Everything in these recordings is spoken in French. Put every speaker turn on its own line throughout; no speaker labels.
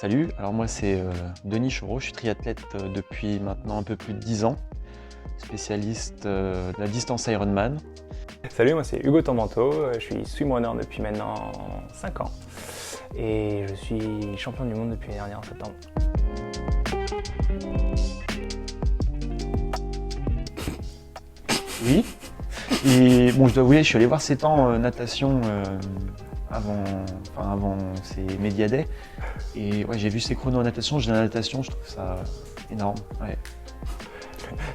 Salut, alors moi c'est Denis Chaureau, je suis triathlète depuis maintenant un peu plus de 10 ans, spécialiste de la distance Ironman.
Salut, moi c'est Hugo Tombanto, je suis swimrunner depuis maintenant 5 ans et je suis champion du monde depuis l'année dernière en septembre.
Oui, et bon je dois avouer, je suis allé voir ces temps natation avant ces Media Day, et ouais, j'ai vu ces chronos en natation, je trouve ça énorme. Ouais.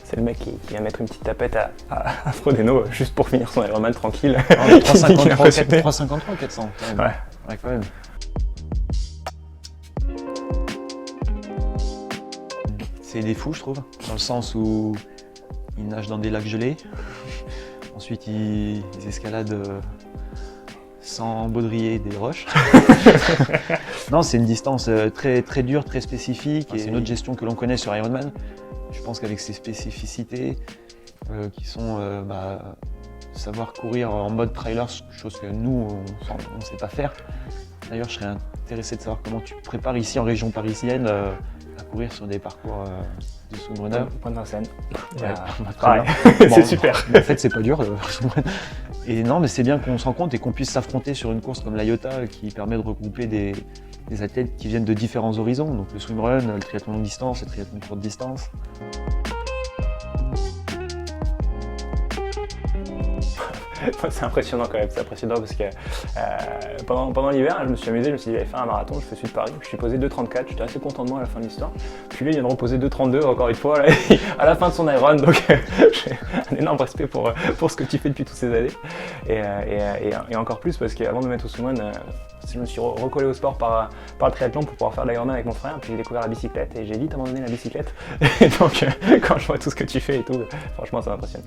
C'est le mec qui vient mettre une petite tapette à Frodeno juste pour finir son Ironman tranquille.
Ah, mais 3,53, 400 quand même.
Ouais.
Ouais, quand même. C'est des fous, je trouve, dans le sens où ils nagent dans des lacs gelés. Ensuite, ils escaladent sans baudrier des roches. Non, c'est une distance très, très dure, très spécifique, et c'est une autre gestion que l'on connaît sur Ironman. Je pense qu'avec ses spécificités, qui sont savoir courir en mode trailer, chose que nous, on ne sait pas faire. D'ailleurs, je serais intéressé de savoir comment tu prépares ici en région parisienne à courir sur des parcours de swimrunner.
Point de Vincennes.
Ouais,
C'est super.
En fait, c'est pas dur. Et non, mais c'est bien qu'on se rende compte et qu'on puisse s'affronter sur une course comme l'IOTA qui permet de regrouper des athlètes qui viennent de différents horizons. Donc le swimrun, le triathlon longue distance, le triathlon courte distance.
C'est impressionnant quand même, c'est impressionnant parce que pendant l'hiver, je me suis amusé, je me suis dit, j'allais faire un marathon, je fais celui de Paris, je suis posé 2,34, j'étais assez content de moi à la fin de l'histoire. Puis lui, il vient de reposer 2,32 encore une fois là, à la fin de son Iron, donc j'ai un énorme respect pour ce que tu fais depuis toutes ces années. Et encore plus parce qu'avant de me mettre au swimrun, je me suis recollé au sport par le triathlon pour pouvoir faire de l'Ironman avec mon frère, puis j'ai découvert la bicyclette et j'ai vite abandonné la bicyclette. Et donc quand je vois tout ce que tu fais et tout, franchement ça m'impressionne.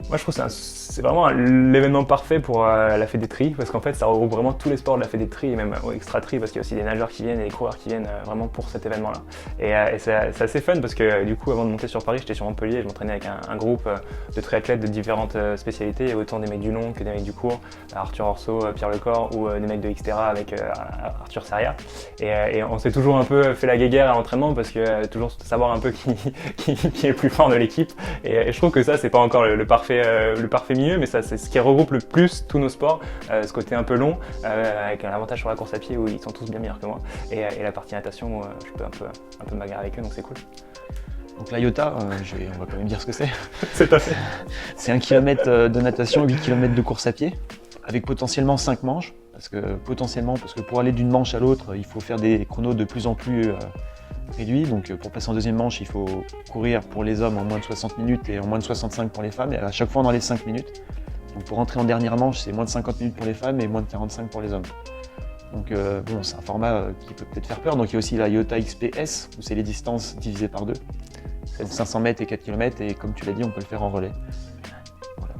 Moi je trouve que c'est vraiment l'événement parfait pour la fête des tri, parce qu'en fait ça regroupe vraiment tous les sports de la fête des tri et même extra tri, parce qu'il y a aussi des nageurs qui viennent et des coureurs qui viennent vraiment pour cet événement là. Et c'est assez fun parce que du coup avant de monter sur Paris, j'étais sur Montpellier et je m'entraînais avec un groupe de triathlètes de différentes spécialités, autant des mecs du long que des mecs du court, Arthur Orso, Pierre Lecor, ou des mecs de Xterra avec Arthur Saria. Et on s'est toujours un peu fait la guéguerre à l'entraînement parce que toujours savoir un peu qui est le plus fort de l'équipe. Et je trouve que ça c'est pas encore le parfait milieu, mais ça c'est ce qui regroupe le plus tous nos sports, ce côté un peu long, avec un avantage sur la course à pied où ils sont tous bien meilleurs que moi, et la partie natation où je peux un peu me bagarrer avec eux, donc c'est cool.
Donc l'IOTA, on va quand même dire ce que c'est.
C'est à fait.
C'est 1 km de natation, 8 km de course à pied, avec potentiellement 5 manches, parce que pour aller d'une manche à l'autre, il faut faire des chronos de plus en plus réduit, donc pour passer en deuxième manche, il faut courir pour les hommes en moins de 60 minutes et en moins de 65 pour les femmes, et à chaque fois dans les 5 minutes. Donc pour rentrer en dernière manche, c'est moins de 50 minutes pour les femmes et moins de 45 pour les hommes. Donc bon, c'est un format qui peut peut-être faire peur. Donc il y a aussi la IOTA XPS, où c'est les distances divisées par 2. C'est 500 mètres et 4 km, et comme tu l'as dit, on peut le faire en relais. Voilà.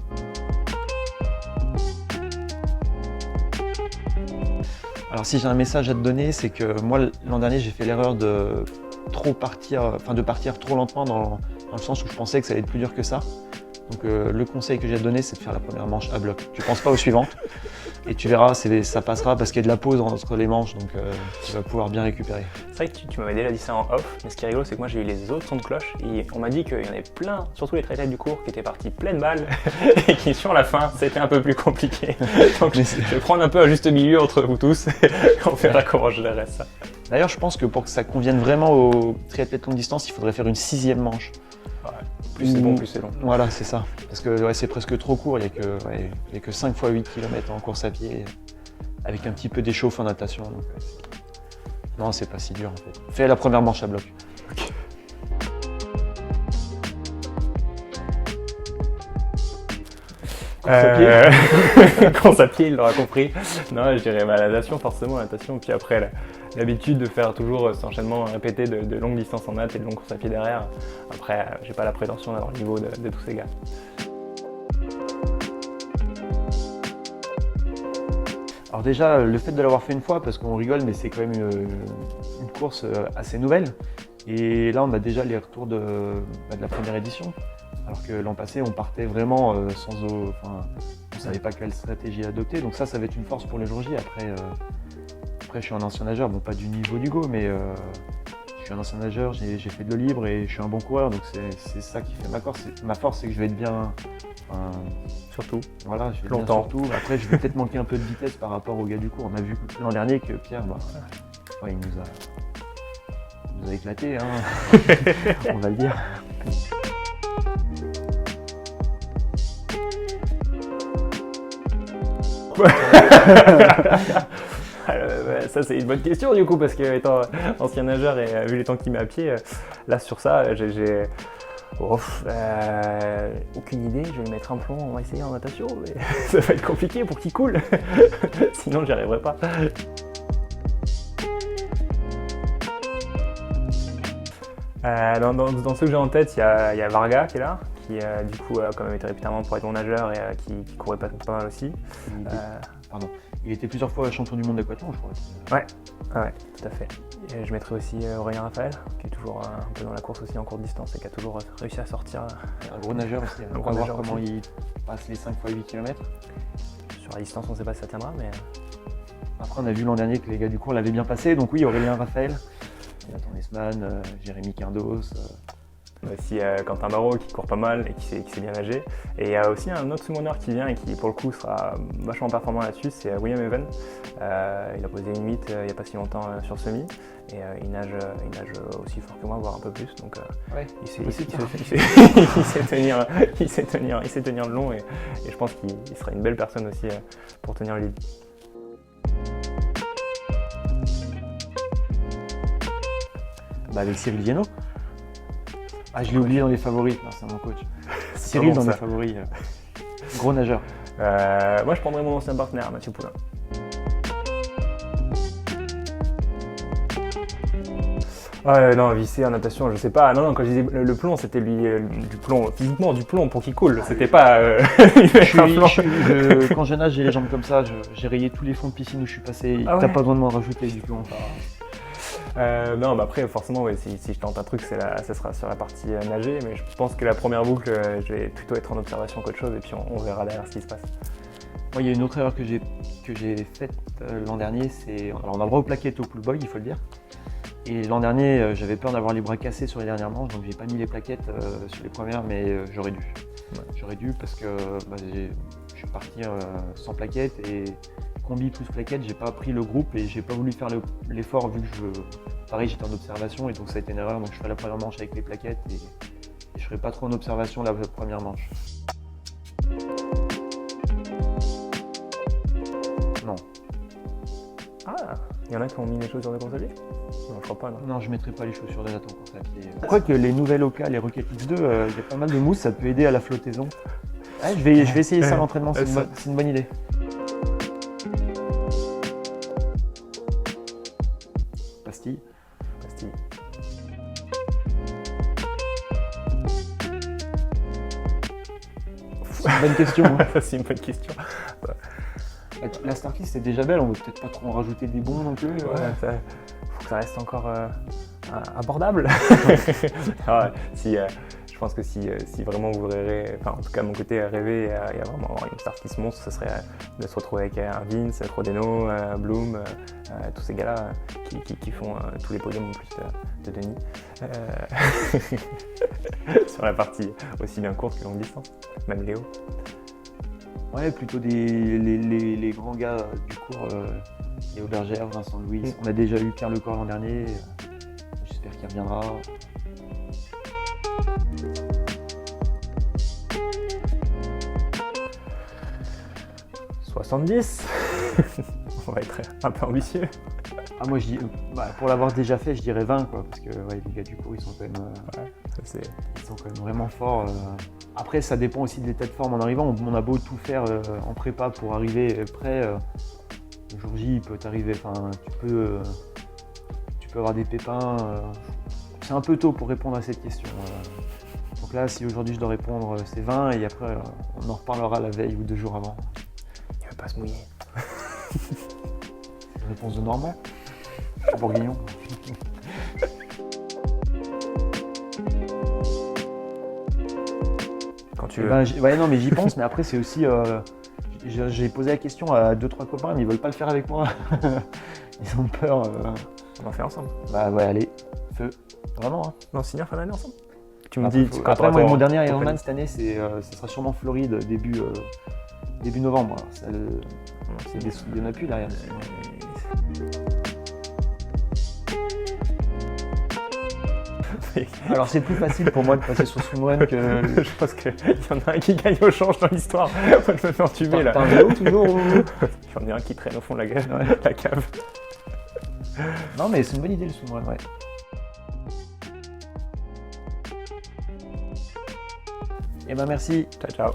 Alors si j'ai un message à te donner, c'est que moi l'an dernier j'ai fait l'erreur de partir trop lentement dans le sens où je pensais que ça allait être plus dur que ça. Donc le conseil que j'ai à te donner, c'est de faire la première manche à bloc. Tu ne penses pas aux suivantes et tu verras, ça passera parce qu'il y a de la pause entre les manches, donc tu vas pouvoir bien récupérer.
C'est vrai que tu m'avais déjà dit ça en off, mais ce qui est rigolo, c'est que moi j'ai eu les autres sons de cloche et on m'a dit qu'il y en avait plein, surtout les triathlètes du cours, qui étaient partis pleine balle et qui sur la fin c'était un peu plus compliqué. Donc je vais prendre un peu un juste milieu entre vous tous et on verra comment je gérerai ça.
D'ailleurs, je pense que pour que ça convienne vraiment aux triathlètes longue distance, il faudrait faire une 6e manche.
Ouais. Plus c'est bon, plus c'est long.
Voilà, c'est ça. Parce que ouais, c'est presque trop court, il n'y a que 5 x 8 km en course à pied, avec un petit peu d'échauffe en natation. Donc, non, c'est pas si dur en fait. Fais la première manche à bloc.
Okay. Course à pied, il l'aura compris. Non, je dirais la natation, forcément, la natation. Puis après, l'habitude de faire toujours cet enchaînement répété de longue distance en natte et de longue course à pied derrière. Après, j'ai pas la prétention d'avoir le niveau de tous ces gars.
Alors déjà, le fait de l'avoir fait une fois, parce qu'on rigole, mais c'est quand même une course assez nouvelle. Et là, on a déjà les retours de la première édition. Alors que l'an passé, on partait vraiment ne savait pas quelle stratégie adopter. Donc ça va être une force pour le jour J. Après, je suis un ancien nageur, bon pas du niveau d'Hugo, mais je suis un ancien nageur, j'ai fait de l'eau libre et je suis un bon coureur, donc c'est ça qui fait ma force. Ma force, c'est que je vais être bien.
Surtout.
Voilà, je vais
longtemps.
Bien surtout. Après, je vais peut-être manquer un peu de vitesse par rapport au gars du cours. On a vu l'an dernier que Pierre, il nous a éclaté, hein. On va le dire.
Ça c'est une bonne question du coup parce que étant ancien nageur et vu les temps qu'il met à pied, là sur ça j'ai aucune idée, je vais mettre un plomb, on va essayer en natation mais ça va être compliqué pour qu'il coule, sinon j'y arriverai pas. Dans ceux que j'ai en tête, il y a Varga qui est là, qui du coup a quand même été réputé pour être bon nageur et qui courait pas mal aussi.
Il était plusieurs fois champion du monde d'aquathlon, je crois.
Ouais, tout à fait. Et je mettrais aussi Aurélien Raphaël, qui est toujours un peu dans la course aussi en courte distance et qui a toujours réussi à sortir.
Un gros nageur aussi. On va voir comment il passe les 5 x 8 km.
Sur la distance, on ne sait pas si ça tiendra, mais...
Après, on a vu l'an dernier que les gars du cours l'avaient bien passé. Donc oui, Aurélien Raphaël, Nathan Nesman, Jérémy Quindos.
Aussi Quentin Barraud qui court pas mal et qui sait bien nager. Et il y a aussi un autre sous-monneur qui vient et qui pour le coup sera vachement performant là-dessus, c'est William Evan. Il a posé une 8 il n'y a pas si longtemps sur semi et il nage aussi fort que moi, voire un peu plus. Donc il sait tenir le long et je pense qu'il sera une belle personne aussi pour tenir le lead.
Avec Cyril Viennot. Ah, je l'ai oublié dans les favoris, c'est mon coach. Cyril dans les favoris, gros nageur.
Moi je prendrais mon ancien partenaire, Mathieu Poulain. Non, visser en natation, je sais pas. Non, quand je disais le plomb, c'était lui du plomb, physiquement du plomb pour qu'il coule. C'était pas.
Quand je nage, j'ai les jambes comme ça. J'ai rayé tous les fonds de piscine où je suis passé. T'as pas besoin de m'en rajouter du plomb.
Non, mais après, forcément, si je tente un truc, ça sera sur la partie nager. Mais je pense que la première boucle, je vais plutôt être en observation qu'autre chose et puis on verra derrière ce qui se passe.
Moi, il y a une autre erreur que j'ai faite l'an dernier. Alors, on a le droit aux plaquettes au pull boy, il faut le dire. Et l'an dernier, j'avais peur d'avoir les bras cassés sur les dernières manches, donc j'ai pas mis les plaquettes sur les premières, mais j'aurais dû. Ouais. J'aurais dû parce que je suis parti sans plaquettes et combi plus plaquettes, j'ai pas pris le groupe et j'ai pas voulu faire l'effort vu que pareil, j'étais en observation et donc ça a été une erreur. Donc je ferai la première manche avec les plaquettes et je ferai pas trop en observation la première manche. Non.
Ah, il y en a qui ont mis les chaussures de course à pied ? Non, je crois pas, non.
Non, je mettrai pas les chaussures de Nathan course à pied. Je crois que les nouvelles Oka, les Rocket X2, il y a pas mal de mousse, ça peut aider à la flottaison. Ouais, je vais essayer ça à l'entraînement, c'est une bonne idée. Pastille. C'est une bonne question. Hein.
C'est une bonne question.
La Starkey c'est déjà belle, on ne veut peut-être pas trop en rajouter des bons non plus.
Faut que ça reste encore abordable. Je pense que si vraiment vous rêvez, enfin en tout cas de mon côté rêver et vraiment avoir une Starkey monstre, ce serait de se retrouver avec un Vince, Crodeno, Bloom, tous ces gars-là qui font tous les podiums en plus de Denis. Sur la partie aussi bien courte que longue distance, même Léo.
Ouais, plutôt les grands gars du cours, Léo Bergère, Vincent Louis. On a déjà eu Pierre Lecor l'an dernier, j'espère qu'il reviendra. « 70 » On va être un peu ambitieux.
Ah,
moi, je dis, pour l'avoir déjà fait, je dirais 20, quoi, parce que les gars du cours, ils sont quand même, ils sont quand même vraiment forts. Après, ça dépend aussi de l'état de forme en arrivant. On a beau tout faire en prépa pour arriver prêt. Le jour J, il peut t'arriver, tu peux avoir des pépins. C'est un peu tôt pour répondre à cette question. Donc là, si aujourd'hui je dois répondre, c'est 20 et après, on en reparlera la veille ou 2 jours avant.
Il ne veut pas se mouiller.
Réponse de Normand. Bourguignon.
Quand tu veux.
Non, mais j'y pense, mais après, c'est aussi. j'ai posé la question à 2-3 copains, mais ils veulent pas le faire avec moi. Ils ont peur.
On va faire ensemble.
Bah ouais, allez, feu. Vraiment. Hein.
On signe fin d'année ensemble. Tu
Après,
dis.
après, moi, mon dernier Ironman cette année, ce sera sûrement Floride, début novembre. Alors, ça, il n'y en a plus derrière. Alors c'est plus facile pour moi de passer sur swimrun que...
Je pense qu'il y en a un qui gagne au change dans l'histoire. Moi je me fais entuber là.
T'as un vélo toujours ou...
J'en ai un qui traîne au fond de la cave.
Ouais.
La cave.
Non mais c'est une bonne idée le swimrun, ouais. Eh ben merci.
Ciao ciao.